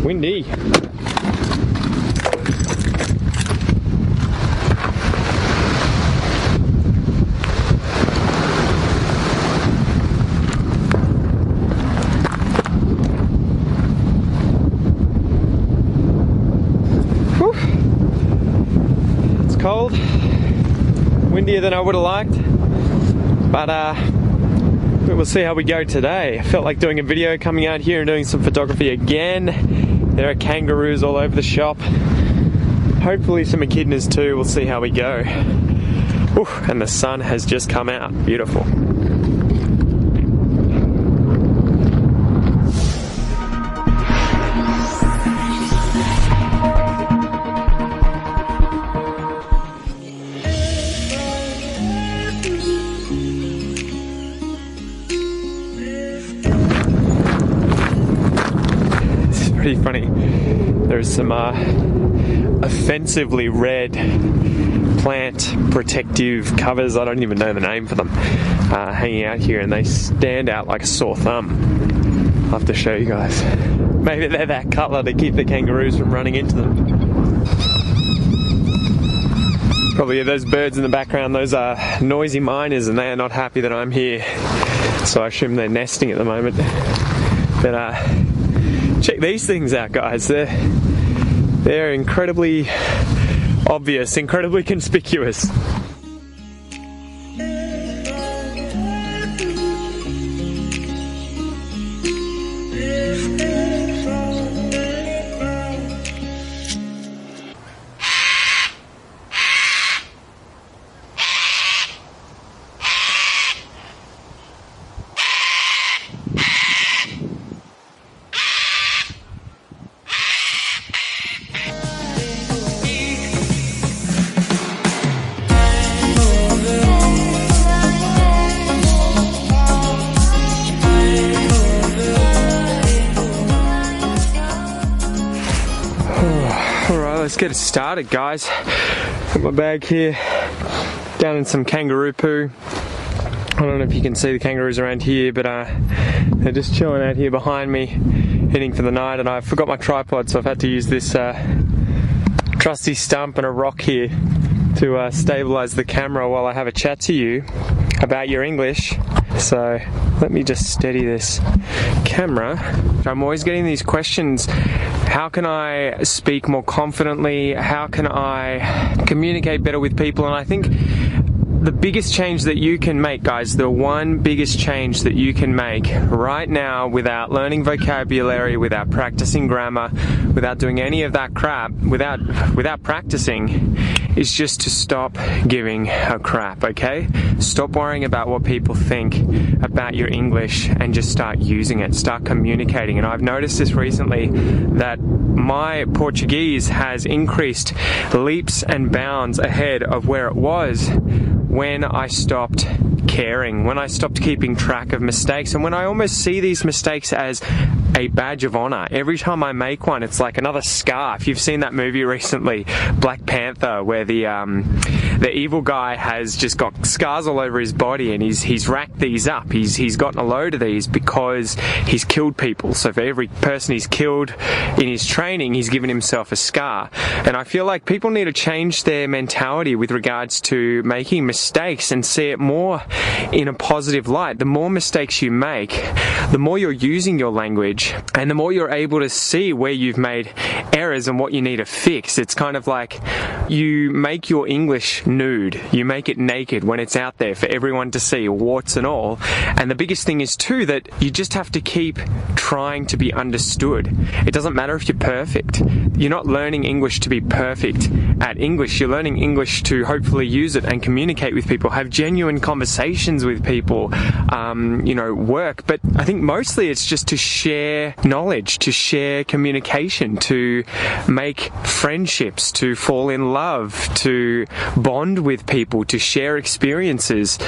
windy. Whew. It's cold, windier than I would have liked, but we'll see how we go today. I felt like doing a video, coming out here and doing some photography again. There are kangaroos all over the shop. Hopefully some echidnas too. We'll see how we go. Ooh, and the sun has just come out. Beautiful. Pretty funny. There's some offensively red plant protective covers, I don't even know the name for them, hanging out here, and they stand out like a sore thumb. I'll have to show you guys. Maybe they're that colour to keep the kangaroos from running into them. Probably those birds in the background, those are noisy miners, and they are not happy that I'm here. So I assume they're nesting at the moment. But check these things out, guys. They're incredibly obvious, incredibly conspicuous. Let's get it started, guys. Got my bag here, down in some kangaroo poo. I don't know if you can see the kangaroos around here, but they're just chilling out here behind me, heading for the night, and I forgot my tripod, so I've had to use this trusty stump and a rock here to stabilize the camera while I have a chat to you about your English. So let me just steady this camera. I'm always getting these questions. How can I speak more confidently? How can I communicate better with people? And I think the biggest change that you can make, guys, the one biggest change that you can make right now without learning vocabulary, without practicing grammar, without doing any of that crap, without practicing, is just to stop giving a crap, okay? Stop worrying about what people think about your English and just start using it, start communicating. And I've noticed this recently that my Portuguese has increased leaps and bounds ahead of where it was when I stopped caring, when I stopped keeping track of mistakes, and when I almost see these mistakes as a badge of honor. Every time I make one, it's like another scar. If you've seen that movie recently, Black Panther, where the evil guy has just got scars all over his body, and he's racked these up. He's gotten a load of these because he's killed people. So for every person he's killed in his training, he's given himself a scar. And I feel like people need to change their mentality with regards to making mistakes and see it more in a positive light. The more mistakes you make, the more you're using your language, and the more you're able to see where you've made errors and what you need to fix. It's kind of like you make your English nude. You make it naked when it's out there for everyone to see, warts and all. And the biggest thing is too that you just have to keep trying to be understood. It doesn't matter if you're perfect. You're not learning English to be perfect at English. You're learning English to hopefully use it and communicate with people, have genuine conversations with people, work. But I think mostly it's just to share knowledge, to share communication, to make friendships, to fall in love love to bond with people, to share experiences,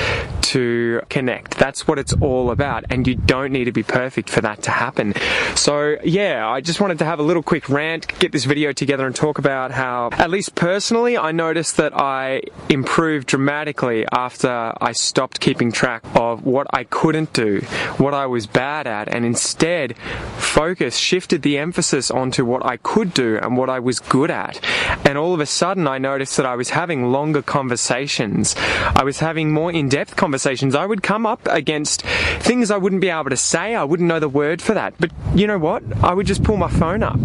to connect. That's what it's all about, and you don't need to be perfect for that to happen. So yeah, I just wanted to have a little quick rant, get this video together and talk about how, at least personally, I noticed that I improved dramatically after I stopped keeping track of what I couldn't do, what I was bad at, and instead shifted the emphasis onto what I could do and what I was good at. And all of a sudden I noticed that I was having longer conversations. I was having more in-depth conversations. I would come up against things I wouldn't be able to say. I wouldn't know the word for that. But you know what? I would just pull my phone up.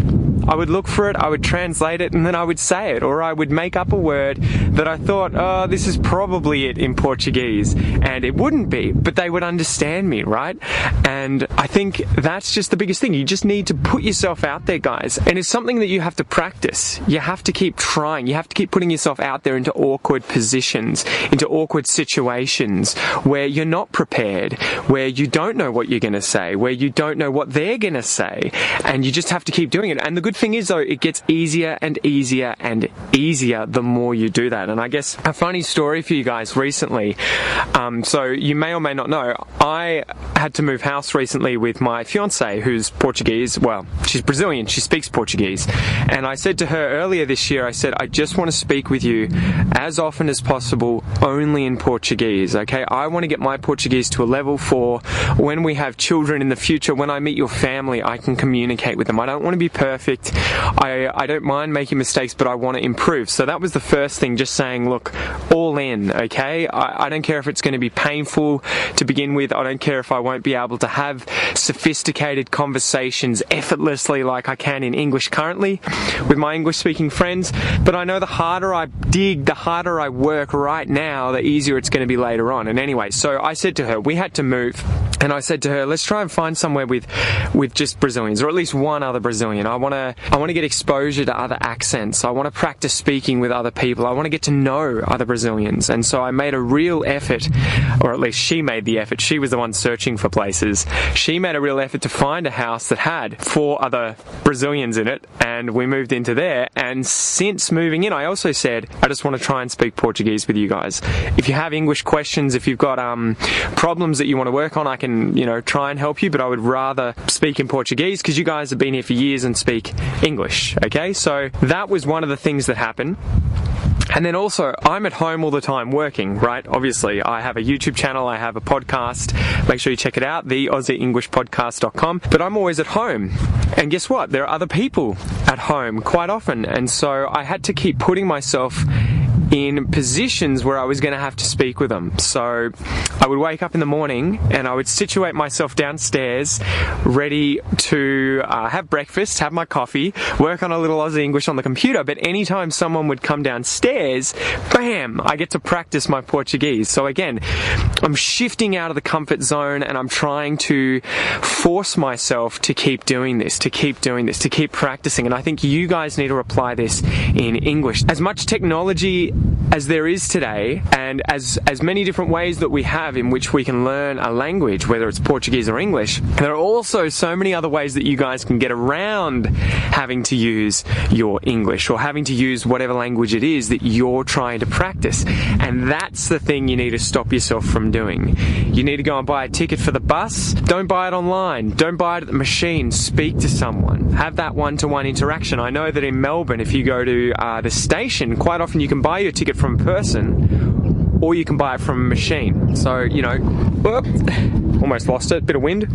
I would look for it, I would translate it, and then I would say it. Or I would make up a word that I thought, oh, this is probably it in Portuguese. And it wouldn't be, but they would understand me, right? And I think that's just the biggest thing. You just need to put yourself out there, guys. And it's something that you have to practice. You have to keep trying. You have to keep putting yourself out there into awkward positions, into awkward situations where you're not prepared, where you don't know what you're going to say, where you don't know what they're going to say. And you just have to keep doing it. And the good thing is, though, it gets easier and easier and easier the more you do that. And I guess a funny story for you guys recently. So you may or may not know, I had to move house recently with my fiance, who's Portuguese. Well, she's Brazilian. She speaks Portuguese. And I said to her earlier this year, I said, I just want to speak with you as often as possible, only in Portuguese, okay? I want to get my Portuguese to a level for when we have children in the future, when I meet your family, I can communicate with them. I don't want to be perfect. I don't mind making mistakes, but I want to improve. So that was the first thing, just saying, look, all in, okay? I don't care if it's going to be painful to begin with. I don't care if I won't be able to have sophisticated conversations effortlessly like I can in English currently with my English-speaking friends. But I know the harder I dig, the harder I work right now, the easier it's going to be later on. And anyway, so I said to her, we had to move. And I said to her, let's try and find somewhere with just Brazilians, or at least one other Brazilian. I want to get exposure to other accents. I want to practice speaking with other people. I want to get to know other Brazilians. And so I made a real effort, or at least she made the effort. She was the one searching for places. She made a real effort to find a house that had 4 other Brazilians in it, and we moved into there. And since moving in, I also said, I just want to try and speak Portuguese with you guys. If you have English questions, if you've got problems that you want to work on, I can, try and help you, but I would rather speak in Portuguese because you guys have been here for years and speak English, okay? So that was one of the things that happened. And then also, I'm at home all the time working, right? Obviously, I have a YouTube channel, I have a podcast. Make sure you check it out, the AussieEnglishPodcast.com. But I'm always at home. And guess what? There are other people at home quite often. And so I had to keep putting myself in positions where I was going to have to speak with them. So I would wake up in the morning and I would situate myself downstairs, ready to have breakfast, have my coffee, work on a little Aussie English on the computer. But anytime someone would come downstairs, bam, I get to practice my Portuguese. So again, I'm shifting out of the comfort zone and I'm trying to force myself to keep doing this, to keep practicing. And I think you guys need to apply this in English. As much technology as there is today, and as many different ways that we have in which we can learn a language, whether it's Portuguese or English, there are also so many other ways that you guys can get around having to use your English or having to use whatever language it is that you're trying to practice. And that's the thing you need to stop yourself from doing. You need to go and buy a ticket for the bus. Don't buy it online. Don't buy it at the machine. Speak to someone. Have that one-to-one interaction. I know that in Melbourne, if you go to the station, quite often you can buy your ticket from a person, or you can buy it from a machine. So, almost lost it, bit of wind.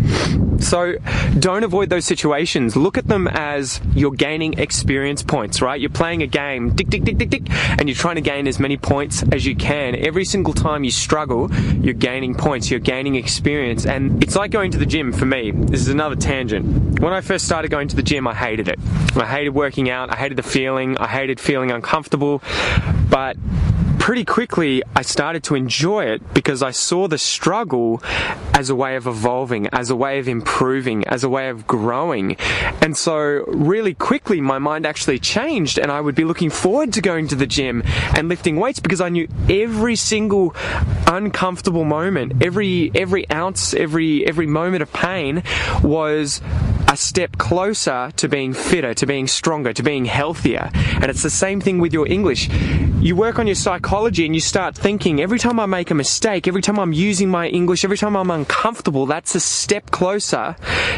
So don't avoid those situations. Look at them as you're gaining experience points, right? You're playing a game, tick, tick, tick, tick, tick, and you're trying to gain as many points as you can. Every single time you struggle, you're gaining points, you're gaining experience. And it's like going to the gym for me. This is another tangent. When I first started going to the gym, I hated it. I hated working out. I hated the feeling. I hated feeling uncomfortable. But pretty quickly, I started to enjoy it because I saw the struggle as a way of evolving, as a way of improving, as a way of growing. And so really quickly, my mind actually changed and I would be looking forward to going to the gym and lifting weights because I knew every single uncomfortable moment, every ounce, every moment of pain was a step closer to being fitter, to being stronger, to being healthier. And it's the same thing with your English. You work on your psychology and you start thinking, every time I make a mistake, every time I'm using my English, every time I'm uncomfortable, that's a step closer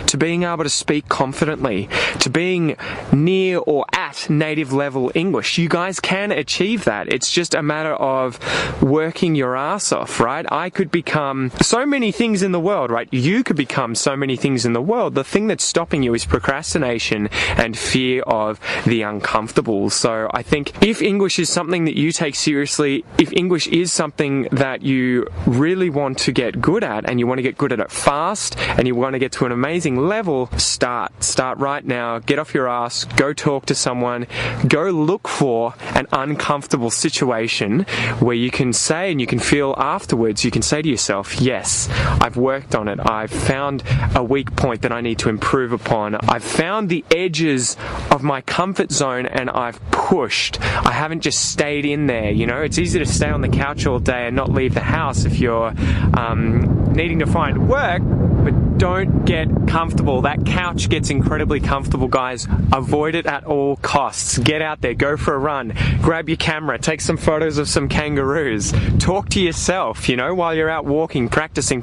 to being able to speak confidently, to being near or at native level English. You guys can achieve that. It's just a matter of working your ass off, right? I could become so many things in the world, right? You could become so many things in the world. The thing that's stopping you is procrastination and fear of the uncomfortable. So I think if English is something that you take seriously, if English is something that you really want to get good at, and you want to get good at it fast, and you want to get to an amazing level, start right now. Get off your ass, go talk to someone, go look for an uncomfortable situation where you can say, and you can feel afterwards, you can say to yourself, yes, I've worked on it, I've found a weak point that I need to improve upon, I've found the edges of my comfort zone and I've pushed. I haven't just stayed in there, you know. It's easy to stay on the couch all day and not leave the house if you're needing to find work, but don't get comfortable. That couch gets incredibly comfortable, guys. Avoid it at all costs. Get out there, go for a run, grab your camera, take some photos of some kangaroos, talk to yourself, you know, while you're out walking, practicing.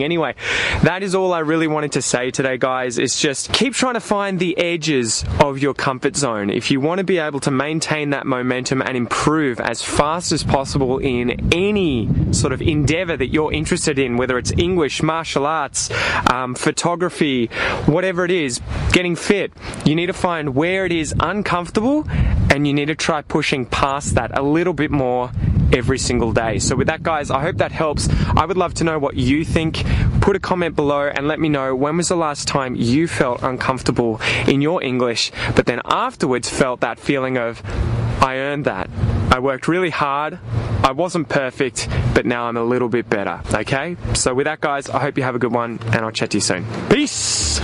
Anyway, that is all I really wanted to say today, guys. It's just keep trying to find the edges of your comfort zone. If you want to be able to maintain that momentum and improve as fast as possible in any sort of endeavor that you're interested in, whether it's English, martial arts, photography, whatever it is, getting fit, you need to find where it is uncomfortable and you need to try pushing past that a little bit more every single day. So with that, guys, I hope that helps. I would love to know what you think. Put a comment below and let me know, when was the last time you felt uncomfortable in your English, but then afterwards felt that feeling of, I earned that. I worked really hard. I wasn't perfect, but now I'm a little bit better. Okay? So with that, guys, I hope you have a good one and I'll chat to you soon. Peace!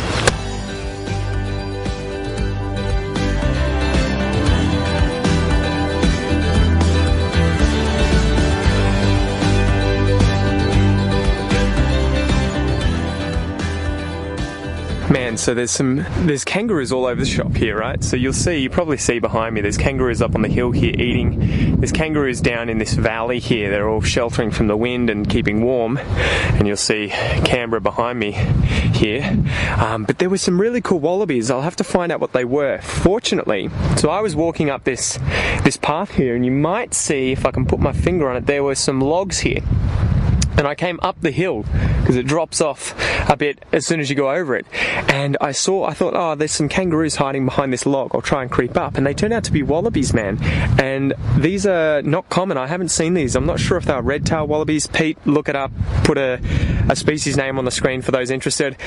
Man, so there's kangaroos all over the shop here, right? So you probably see behind me, there's kangaroos up on the hill here eating. There's kangaroos down in this valley here. They're all sheltering from the wind and keeping warm. And you'll see Canberra behind me here. But there were some really cool wallabies. I'll have to find out what they were. Fortunately, so I was walking up this path here, and you might see, if I can put my finger on it, there were some logs here. And I came up the hill because it drops off a bit as soon as you go over it. And I thought, oh, there's some kangaroos hiding behind this log. I'll try and creep up. And they turned out to be wallabies, man. And these are not common. I haven't seen these. I'm not sure if they are red-tailed wallabies. Pete, look it up. Put a species name on the screen for those interested.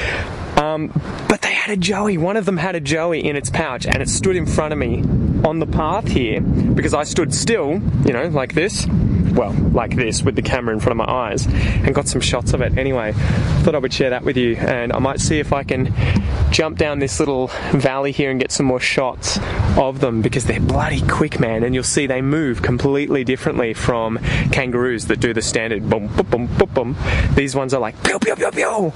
But they had a joey. One of them had a joey in its pouch, and it stood in front of me on the path here because I stood still, you know, like this. Well, like this, with the camera in front of my eyes, and got some shots of it. Anyway, thought I would share that with you, and I might see if I can jump down this little valley here and get some more shots of them, because they're bloody quick, man. And you'll see they move completely differently from kangaroos that do the standard boom, boom, boom, boom, boom. These ones are like pew, pew, pew, pew.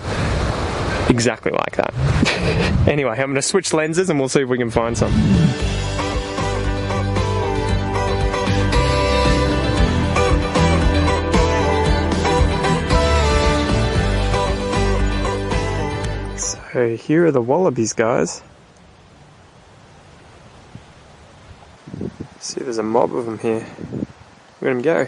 Exactly like that. Anyway, I'm going to switch lenses and we'll see if we can find some. So here are the wallabies, guys. See, there's a mob of them here. Look at them go.